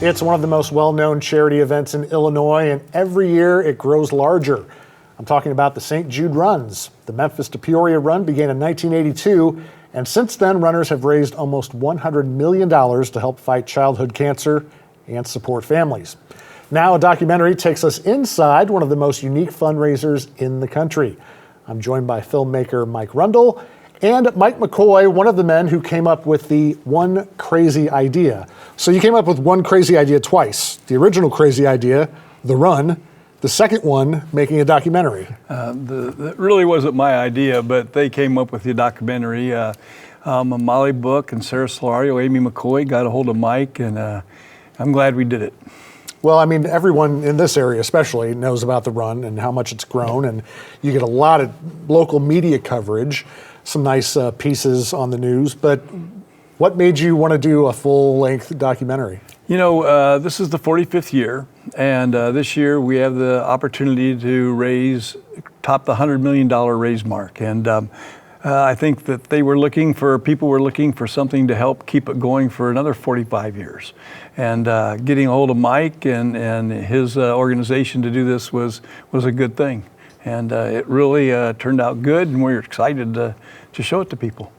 It's one of the most well-known charity events in Illinois, and every year it grows larger. I'm talking about the St. Jude Runs. The Memphis to Peoria Run began in 1982, and since then, runners have raised almost $100 million to help fight childhood cancer and support families. Now a documentary takes us inside one of the most unique fundraisers in the country. I'm joined by filmmaker Mike Rundle and Mike McCoy, one of the men who came up with the One Crazy Idea. So you came up with one crazy idea twice. The original crazy idea, the run. The second one, making a documentary. That really wasn't my idea, but they came up with the documentary. Molly Book and Sarah Solario, Amy McCoy got a hold of Mike, and I'm glad we did it. Well, I mean, everyone in this area especially knows about the run and how much it's grown, and you get a lot of local media coverage, some nice pieces on the news, but what made you want to do a full-length documentary? You know, this is the 45th year, and this year we have the opportunity to top the $100 million raise mark. And I think that people were looking for something to help keep it going for another 45 years. And getting a hold of Mike and his organization to do this was a good thing. And it really turned out good, and we're excited to show it to people.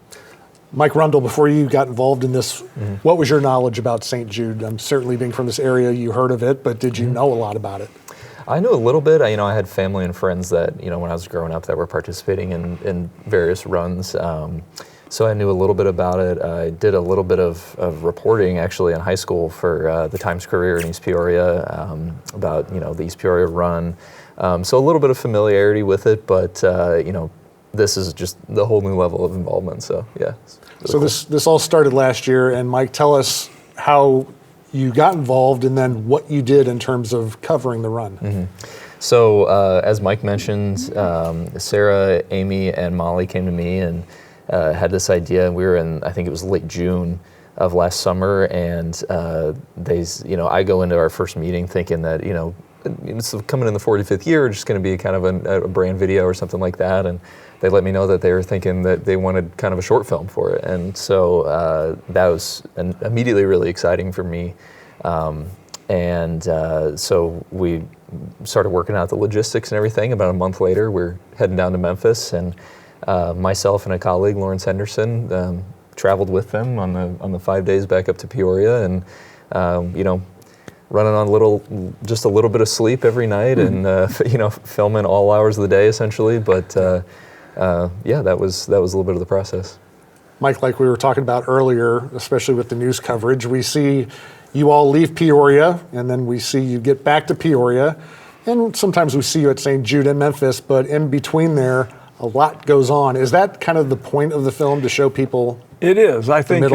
Mike Rundle, before you got involved in this, what was your knowledge about St. Jude? Certainly being from this area, you heard of it, but did you know a lot about it? I knew a little bit. I had family and friends that, when I was growing up that were participating in various runs. So I knew a little bit about it. I did a little bit of reporting actually in high school for the Times-Courier in East Peoria about, the East Peoria Run. So a little bit of familiarity with it, but, this is just the whole new level of involvement. So yeah. Really so cool. This all started last year, and Mike, tell us how you got involved and then what you did in terms of covering the run. So as Mike mentioned, Sarah, Amy, and Molly came to me and had this idea. We were in, I think it was late June of last summer, and I go into our first meeting thinking that, it's coming in the 45th year, just going to be kind of a brand video or something like that. And they let me know that they were thinking that they wanted kind of a short film for it. And so that was immediately really exciting for me. So we started working out the logistics and everything. About a month later, we're heading down to Memphis, and myself and a colleague, Lawrence Henderson, traveled with them on the 5 days back up to Peoria, and running on just a little bit of sleep every night, and filming all hours of the day essentially. But that was a little bit of the process. Mike, like we were talking about earlier, especially with the news coverage, we see you all leave Peoria, and then we see you get back to Peoria, and sometimes we see you at St. Jude and Memphis, but in between there, a lot goes on. Is that kind of the point of the film, to show people? It is. I think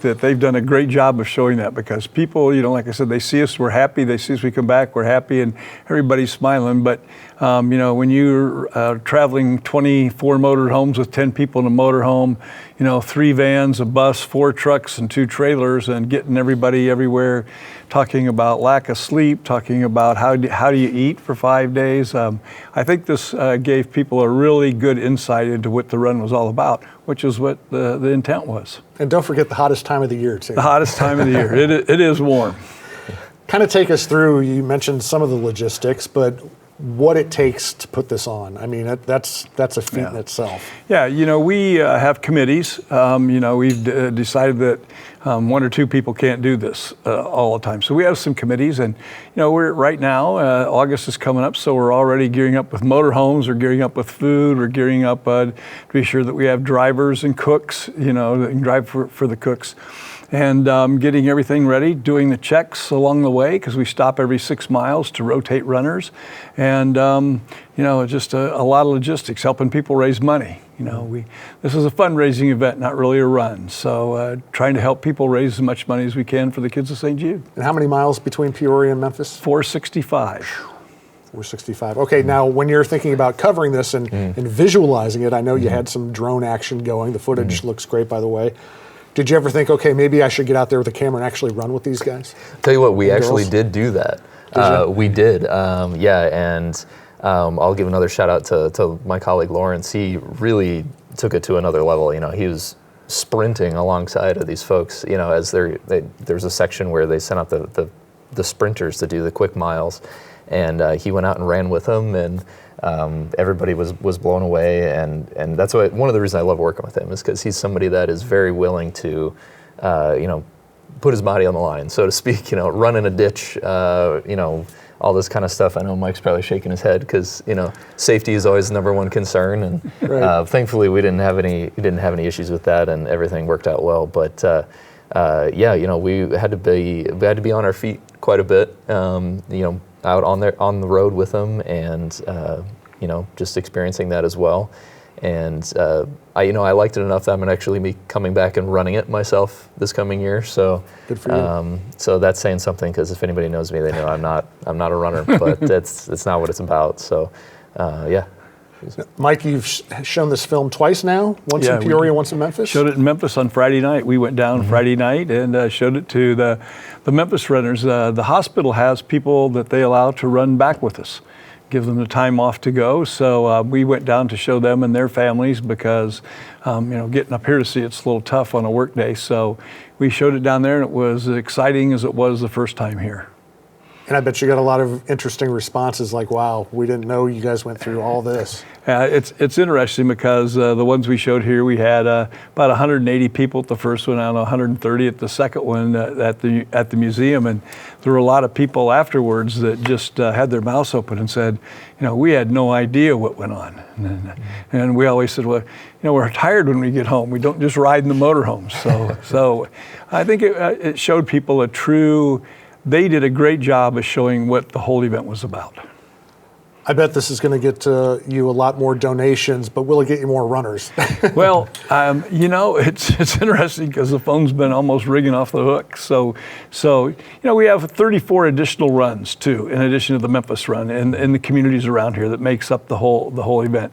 that they've done a great job of showing that, because people, like I said, they see us, we're happy. They see us, we come back, we're happy, and everybody's smiling. But when you're traveling 24 motorhomes with 10 people in a motorhome, 3 vans, a bus, 4 trucks, and 2 trailers, and getting everybody everywhere, talking about lack of sleep, talking about how do you eat for 5 days. I think this gave people a really good insight into what the run was all about, which is what the intent was. And don't forget the hottest time of the year, too. The hottest time of the year. It is warm. Kind of take us through, you mentioned some of the logistics, but what it takes to put this on. I mean, that's a feat in itself. Yeah, we have committees. We've decided that 1 or 2 people can't do this all the time. So we have some committees, and we're right now, August is coming up, so we're already gearing up with motorhomes, we're gearing up with food, we're gearing up to be sure that we have drivers and cooks, that can drive for the cooks. And getting everything ready, doing the checks along the way, because we stop every 6 miles to rotate runners. And, just a lot of logistics, helping people raise money. This is a fundraising event, not really a run. So trying to help people raise as much money as we can for the kids of St. Jude. And how many miles between Peoria and Memphis? 465. 465. Okay, now when you're thinking about covering this and visualizing it, I know you had some drone action going. The footage looks great, by the way. Did you ever think, okay, maybe I should get out there with a camera and actually run with these guys? Tell you what, we actually did do that. We did, and I'll give another shout out to my colleague Lawrence. He really took it to another level. He was sprinting alongside of these folks, as there's a section where they sent out the sprinters to do the quick miles, and he went out and ran with them, and everybody was blown away, and that's one of the reasons I love working with him, is because he's somebody that is very willing to, put his body on the line, so to speak, run in a ditch, all this kind of stuff. I know Mike's probably shaking his head because safety is always the number one concern, and Right. thankfully we didn't have any issues with that, and everything worked out well. But we had to be on our feet quite a bit, out on the road with them, and just experiencing that as well. And I liked it enough that I'm gonna actually be coming back and running it myself this coming year. So Good for you. So that's saying something, because if anybody knows me, they know I'm not a runner, but it's not what it's about. So yeah. Mike, you've shown this film twice now, once Yeah, in Peoria, once in Memphis. Showed it in Memphis on Friday night. We went down Friday night and showed it to the Memphis runners. The hospital has people that they allow to run back with us, give them the time off to go. So we went down to show them and their families, because getting up here to see it's a little tough on a work day. So we showed it down there, and it was exciting as it was the first time here. And I bet you got a lot of interesting responses like, wow, we didn't know you guys went through all this. It's interesting because the ones we showed here, we had about 180 people at the first one, I don't know, 130 at the second one at the museum, and there were a lot of people afterwards that just had their mouths open and said, we had no idea what went on. And we always said, well, we're tired when we get home. We don't just ride in the motorhomes. So I think it showed people they did a great job of showing what the whole event was about. I bet this is going to get you a lot more donations, but will it get you more runners? Well, it's interesting because the phone's been almost ringing off the hook. So we have 34 additional runs too, in addition to the Memphis run, and the communities around here that makes up the whole event.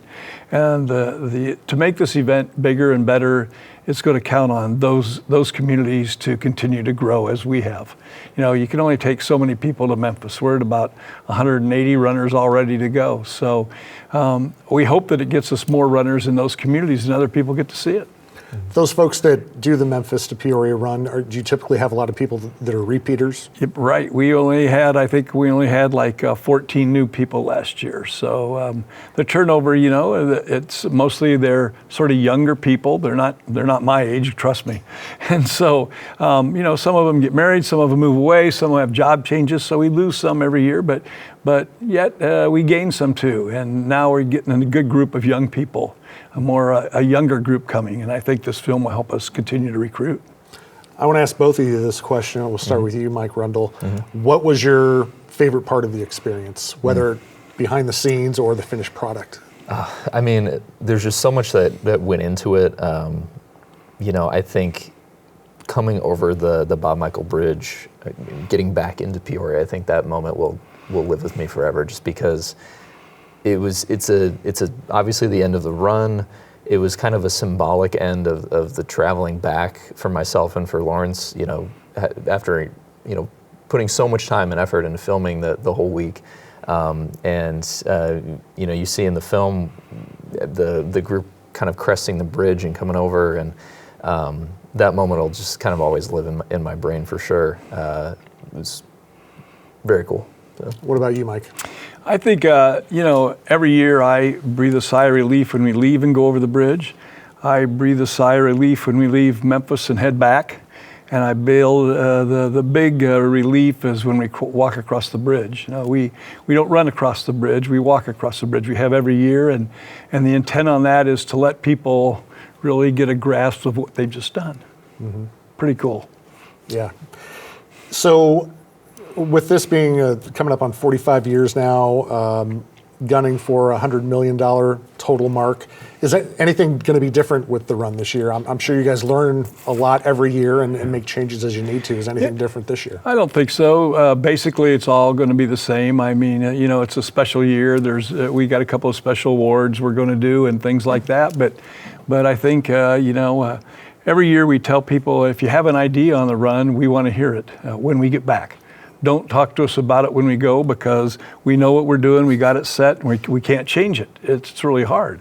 And to make this event bigger and better, it's going to count on those communities to continue to grow as we have. You can only take so many people to Memphis. We're at about 180 runners all ready to go. So we hope that it gets us more runners in those communities and other people get to see it. Those folks that do the Memphis to Peoria Run, do you typically have a lot of people that are repeaters? Yep, right. I think we only had like 14 new people last year. So the turnover, it's mostly they're sort of younger people. They're not my age, trust me. And so, some of them get married, some of them move away, some have job changes. So we lose some every year, but yet we gain some too. And now we're getting a good group of young people, a younger group coming. And I think this film will help us continue to recruit. I want to ask both of you this question. We'll start with you, Mike Rundle. What was your favorite part of the experience, whether behind the scenes or the finished product? There's just so much that went into it. I think coming over the Bob Michael Bridge, getting back into Peoria, I think that moment will live with me forever, just because it's obviously the end of the run. It was kind of a symbolic end of the traveling back for myself and for Lawrence, after, putting so much time and effort into filming the whole week. You see in the film the group kind of cresting the bridge and coming over, and that moment will just kind of always live in my brain for sure. It was very cool. So. What about you, Mike? I think, every year I breathe a sigh of relief when we leave and go over the bridge. I breathe a sigh of relief when we leave Memphis and head back. And I build the big relief is when we walk across the bridge. We don't run across the bridge, we walk across the bridge. We have every year, and the intent on that is to let people really get a grasp of what they've just done. Mm-hmm. Pretty cool. Yeah. So with this being coming up on 45 years now, gunning for a $100 million total mark, is that anything going to be different with the run this year? I'm sure you guys learn a lot every year and make changes as you need to. Is anything different this year? I don't think so. Basically, it's all going to be the same. It's a special year. We got a couple of special awards we're going to do and things like that. But I think, every year we tell people, if you have an idea on the run, we want to hear it when we get back. don't talk to us about it when we go, because we know what we're doing, we got it set, and we can't change it. It's really hard.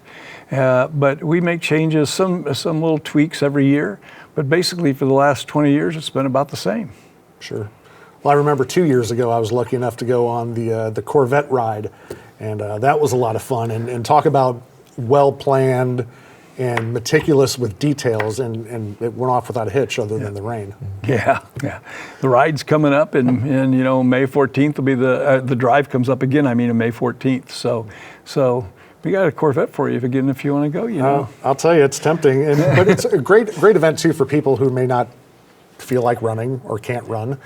But we make changes, some little tweaks every year, but basically for the last 20 years, it's been about the same. Sure. Well, I remember 2 years ago, I was lucky enough to go on the Corvette ride, and that was a lot of fun. And talk about well-planned and meticulous with details, and it went off without a hitch other than the rain. Yeah. The ride's coming up, and May 14th will be the drive comes up again. On May 14th. So we got a Corvette for you if you want to go. I'll tell you, it's tempting, but it's a great event too for people who may not feel like running or can't run.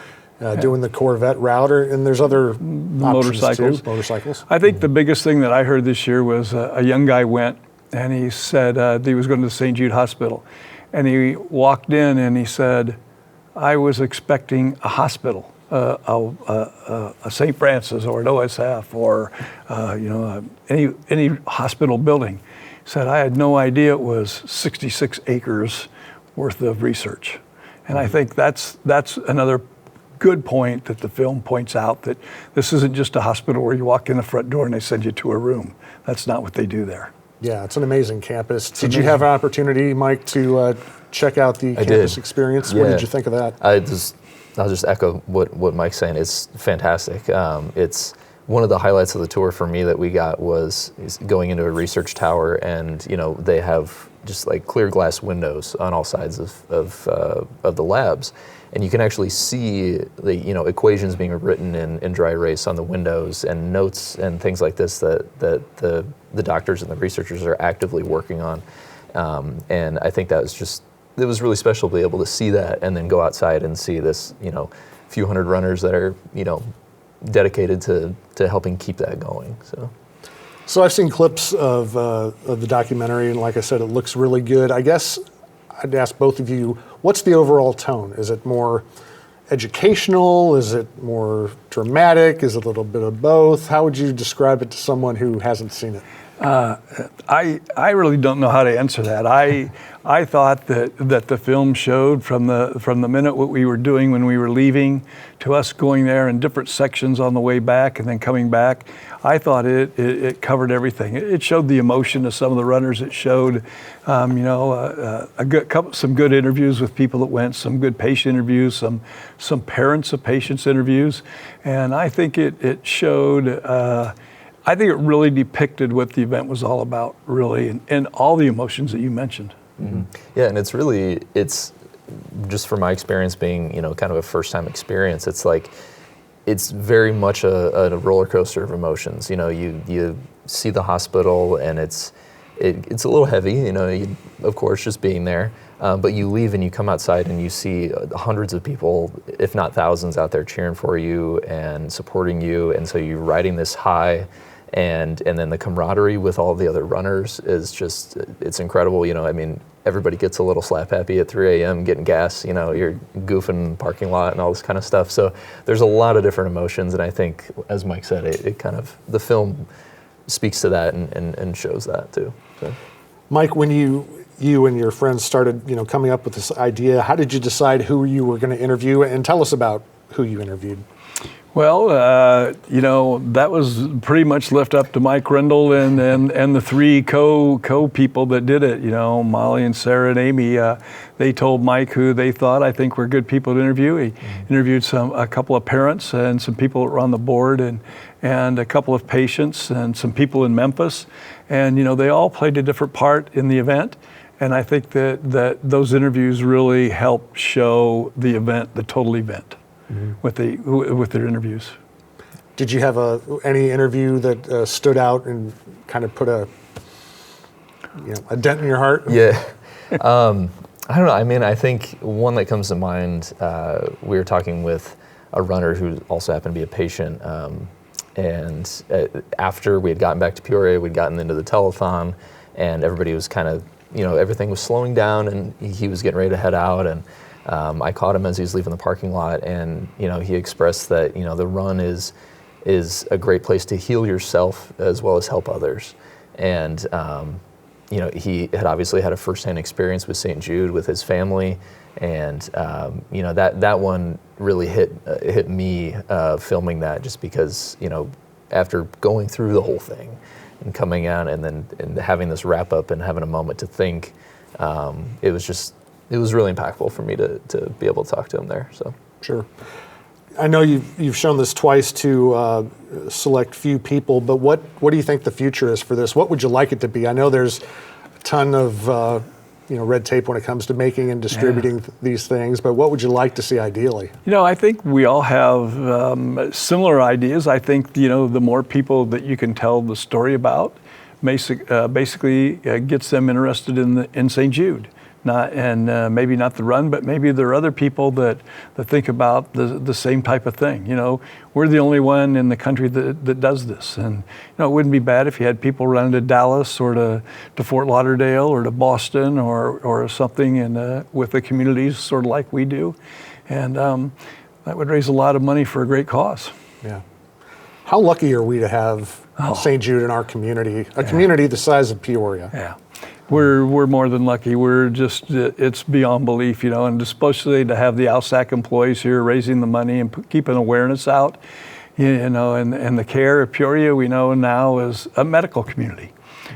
Doing the Corvette route, and there's other motorcycles. Motorcycles. I think the biggest thing that I heard this year was a young guy went, and he said he was going to the St. Jude Hospital, and he walked in and he said, "I was expecting a hospital, a St. Francis or an OSF or any hospital building." He said, "I had no idea it was 66 acres worth of research," and I think that's another good point that the film points out, that this isn't just a hospital where you walk in the front door and they send you to a room. That's not what they do there. Yeah, it's an amazing campus. Did you have an opportunity, Mike, to check out the campus experience? Yeah. What did you think of that? I'll just echo what Mike's saying. It's fantastic. It's one of the highlights of the tour for me that we got was going into a research tower, and they have just like clear glass windows on all sides of the labs. And you can actually see the equations being written in dry erase on the windows, and notes and things like this that the doctors and the researchers are actively working on. And I think it was really special to be able to see that, and then go outside and see this few hundred runners that are dedicated to helping keep that going. So I've seen clips of the documentary, and like I said, it looks really good. I guess I'd ask both of you, what's the overall tone? Is it more educational? Is it more dramatic? Is it a little bit of both? How would you describe it to someone who hasn't seen it? I really don't know how to answer that. I thought that the film showed from the minute what we were doing when we were leaving to us going there in different sections on the way back and then coming back. I thought it covered everything. It showed the emotion of some of the runners. It showed some good interviews with people that went, some good patient interviews, some parents of patients interviews, and I think it showed. I think it really depicted what the event was all about, really, and all the emotions that you mentioned. Mm-hmm. Yeah, and it's just from my experience being, kind of a first-time experience, it's very much a roller coaster of emotions. You see the hospital, and it's a little heavy, of course, just being there. But you leave and you come outside and you see hundreds of people, if not thousands, out there cheering for you and supporting you, and so you're riding this high. And then the camaraderie with all the other runners is it's incredible. Everybody gets a little slap happy at 3 a.m. getting gas, you're goofing in the parking lot and all this kind of stuff. So there's a lot of different emotions, and I think, as Mike said, it kind of, the film speaks to that and shows that too. So. Mike, when you and your friends started, coming up with this idea, how did you decide who you were going to interview, and tell us about who you interviewed? Well, that was pretty much left up to Mike Rendell and the three co-people that did it. Molly and Sarah and Amy. They told Mike who they thought I think were good people to interview. He interviewed a couple of parents and some people that were on the board, and a couple of patients and some people in Memphis. And they all played a different part in the event. And I think that those interviews really helped show the event, the total event. Mm-hmm. with their interviews. Did you have any interview that stood out and kind of put a dent in your heart? Yeah. I don't know. I think one that comes to mind, we were talking with a runner who also happened to be a patient, and after we had gotten back to Peoria, we'd gotten into the telethon, and everybody was kind of, everything was slowing down, and he was getting ready to head out, and I caught him as he was leaving the parking lot, and he expressed that the run is a great place to heal yourself as well as help others, and he had obviously had a firsthand experience with St. Jude with his family, and that one really hit me filming that, just because after going through the whole thing and coming out and having this wrap up and having a moment to think, it was really impactful for me to be able to talk to him there. So sure. I know you've shown this twice to select few people, but what do you think the future is for this? What would you like it to be? I know there's a ton of red tape when it comes to making and distributing these things, but what would you like to see ideally? I think we all have similar ideas. I think the more people that you can tell the story about, basically gets them interested in St. Jude. Maybe not the run, but maybe there are other people that think about the same type of thing. We're the only one in the country that does this. And it wouldn't be bad if you had people run to Dallas or to Fort Lauderdale or to Boston or something with the communities sort of like we do. And that would raise a lot of money for a great cause. Yeah. How lucky are we to have St. Jude in our community, a community the size of Peoria? Yeah. We're more than lucky. We're just, it's beyond belief, and especially to have the ALSAC employees here raising the money and keeping awareness out, and the care of Peoria we know now is a medical community.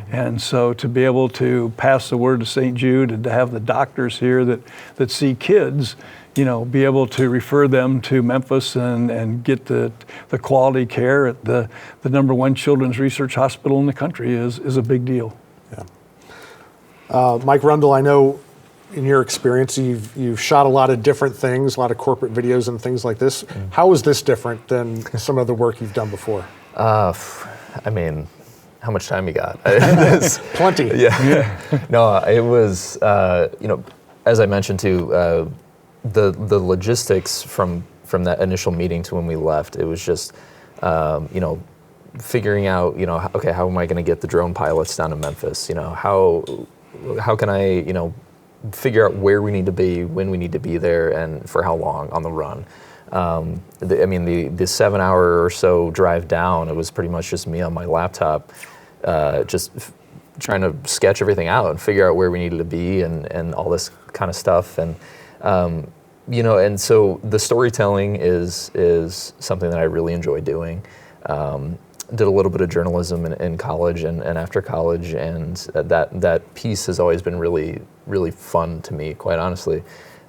And so to be able to pass the word to St. Jude and to have the doctors here that see kids, be able to refer them to Memphis and get the quality care at the #1 children's research hospital in the country is a big deal. Mike Rundle, I know in your experience, you've shot a lot of different things, a lot of corporate videos and things like this. How is this different than some of the work you've done before? How much time you got? Plenty. Yeah. No, it was, as I mentioned too, the logistics from that initial meeting to when we left, it was just, figuring out, okay, how am I going to get the drone pilots down to Memphis? How can I, figure out where we need to be, when we need to be there, and for how long on the run. The 7 hour or so drive down, it was pretty much just me on my laptop, just trying to sketch everything out and figure out where we needed to be and all this kind of stuff. And, and so the storytelling is something that I really enjoy doing. Did a little bit of journalism in college and after college, and that piece has always been really, really fun to me, quite honestly.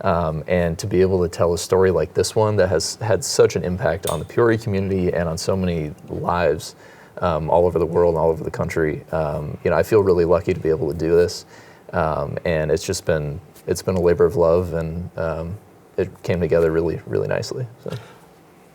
And to be able to tell a story like this one that has had such an impact on the Peoria community and on so many lives all over the world and all over the country, I feel really lucky to be able to do this. And it's been a labor of love, and it came together really, really nicely. So.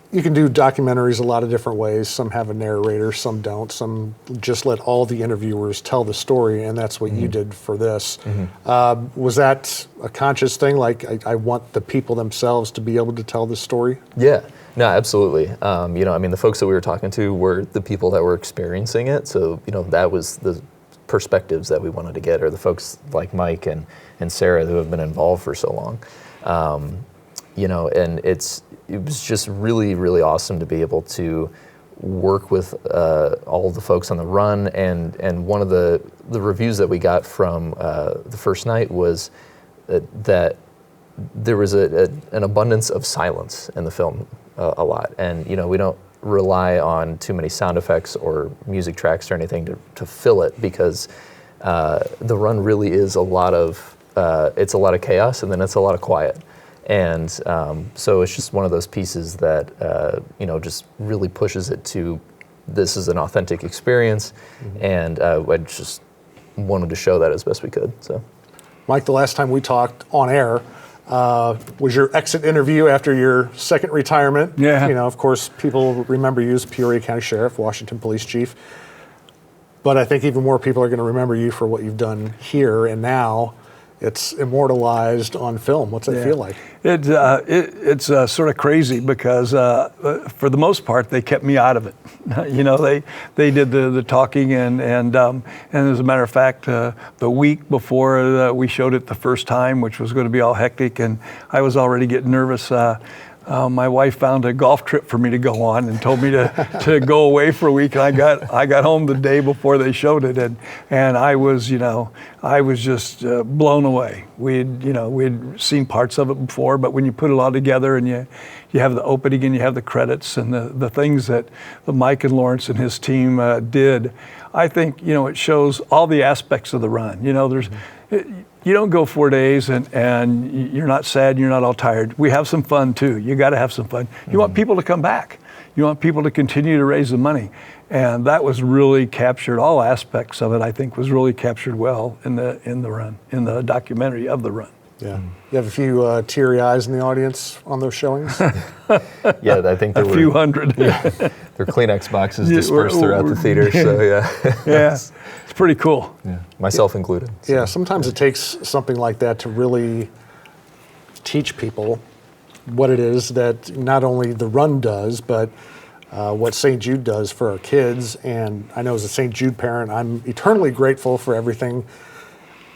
You can do documentaries a lot of different ways. Some have a narrator, some don't. Some just let all the interviewers tell the story, and that's what you did for this. Was that a conscious thing? Like, I want the people themselves to be able to tell the story? Yeah, no, absolutely. The folks that we were talking to were the people that were experiencing it. So, that was the perspectives that we wanted to get, or the folks like Mike and Sarah who have been involved for so long. And it was just really, really awesome to be able to work with all of the folks on the run. And one of the reviews that we got from the first night was that there was an abundance of silence in the film a lot. And, we don't rely on too many sound effects or music tracks or anything to fill it, because the run really is it's a lot of chaos, and then it's a lot of quiet. And so it's just one of those pieces that, just really pushes it to, this is an authentic experience. And I just wanted to show that as best we could. So, Mike, the last time we talked on air was your exit interview after your second retirement. Yeah. Of course, people remember you as Peoria County Sheriff, Washington Police Chief. But I think even more people are going to remember you for what you've done here and now. It's immortalized on film. What's that feel like? It's sort of crazy, because for the most part they kept me out of it. They did the talking, and as a matter of fact, the week before we showed it the first time, which was going to be all hectic, and I was already getting nervous. my wife found a golf trip for me to go on and told me to go away for a week. And I got home the day before they showed it, and I was just blown away. We'd seen parts of it before, but when you put it all together and you have the opening and you have the credits and the things that Mike and Lawrence and his team did, I think it shows all the aspects of the run. You don't go 4 days and you're not sad, you're not all tired. We have some fun too. You got to have some fun. You want people to come back. You want people to continue to raise the money. And that was really captured, all aspects of it, I think, was really captured well in the run, in the documentary of the run. Yeah. You have a few teary eyes in the audience on those showings? Yeah, I think there were a few hundred. Yeah, there are Kleenex boxes dispersed throughout the theater, so yeah. Yeah, it's pretty cool. Yeah, myself included. So. Yeah, sometimes it takes something like that to really teach people what it is that not only the run does, but what St. Jude does for our kids. And I know as a St. Jude parent, I'm eternally grateful for everything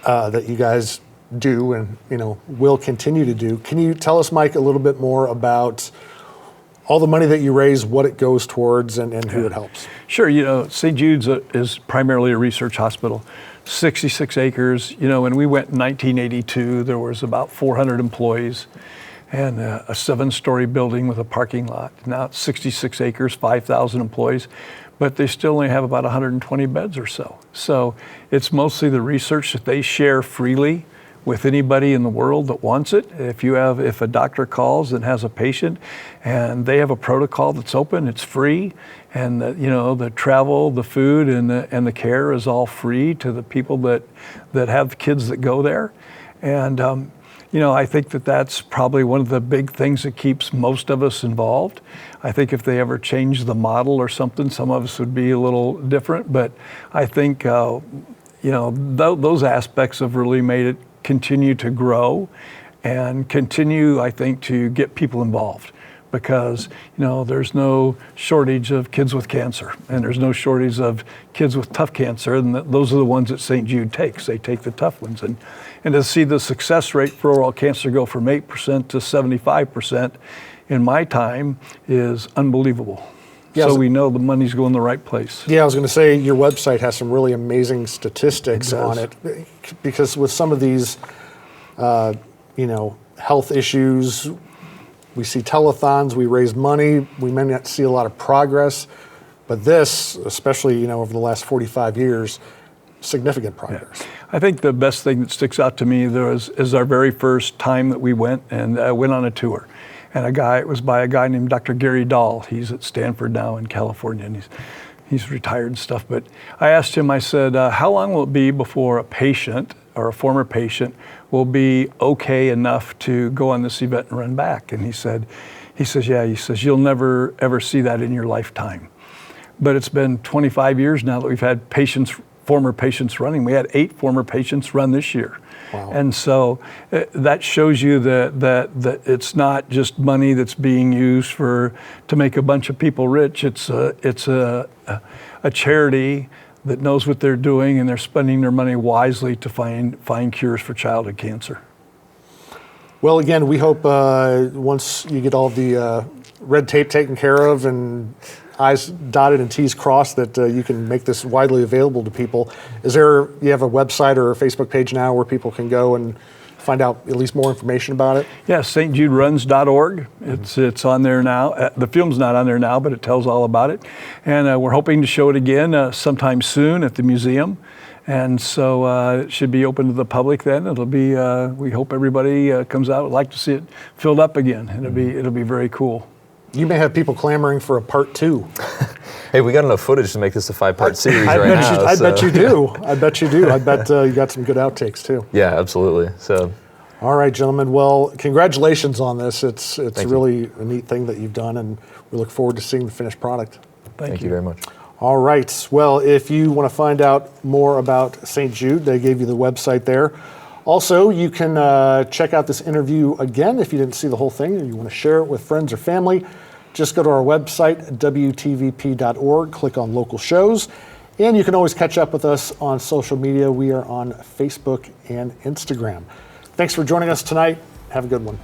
that you guys do and will continue to do. Can you tell us, Mike, a little bit more about all the money that you raise, what it goes towards, and who it helps? Sure. St. Jude's is primarily a research hospital, 66 acres. When we went in 1982, there was about 400 employees and a 7-story building with a parking lot. Now it's 66 acres, 5,000 employees, but they still only have about 120 beds or so. So it's mostly the research that they share freely with anybody in the world that wants it. If a doctor calls and has a patient and they have a protocol that's open, it's free, and the travel, the food, and the care is all free to the people that have kids that go there. And I think that's probably one of the big things that keeps most of us involved. I think if they ever change the model or something, some of us would be a little different, but I think those aspects have really made it continue to grow and continue, I think, to get people involved, because there's no shortage of kids with cancer, and there's no shortage of kids with tough cancer, and those are the ones that St. Jude takes. They take the tough ones, and to see the success rate for oral cancer go from 8% to 75% in my time is unbelievable. Yeah, so we know the money's going the right place. Yeah, I was going to say your website has some really amazing statistics on it, because with some of these, health issues, we see telethons, we raise money, we may not see a lot of progress, but this, especially over the last 45 years, significant progress. Yeah. I think the best thing that sticks out to me is our very first time that we went on a tour. And it was by a guy named Dr. Gary Dahl. He's at Stanford now in California, and he's retired and stuff. But I asked him, I said, how long will it be before a patient or a former patient will be okay enough to go on this event and run back? And he says, you'll never ever see that in your lifetime. But it's been 25 years now that we've had former patients running. We had 8 former patients run this year. Wow. And so that shows you that it's not just money that's being used to make a bunch of people rich. It's a charity that knows what they're doing, and they're spending their money wisely to find cures for childhood cancer. Well, again, we hope once you get all the red tape taken care of and I's dotted and T's crossed, that you can make this widely available to people. You have a website or a Facebook page now where people can go and find out at least more information about it? Yeah, stjuderuns.org. It's on there now. The film's not on there now, but it tells all about it. And we're hoping to show it again sometime soon at the museum. And so it should be open to the public then. It'll be, we hope everybody comes out. Would like to see it filled up again. It'll be very cool. You may have people clamoring for a part 2. Hey, we got enough footage to make this a 5-part series I now. bet you do. I bet you do. I bet you got some good outtakes too. Yeah, absolutely. So, all right, gentlemen. Well, congratulations on this. It's really a neat thing that you've done, and we look forward to seeing the finished product. Thank you very much. All right. Well, if you want to find out more about St. Jude, they gave you the website there. Also, you can check out this interview again if you didn't see the whole thing and you want to share it with friends or family. Just go to our website, WTVP.org, click on local shows, and you can always catch up with us on social media. We are on Facebook and Instagram. Thanks for joining us tonight. Have a good one.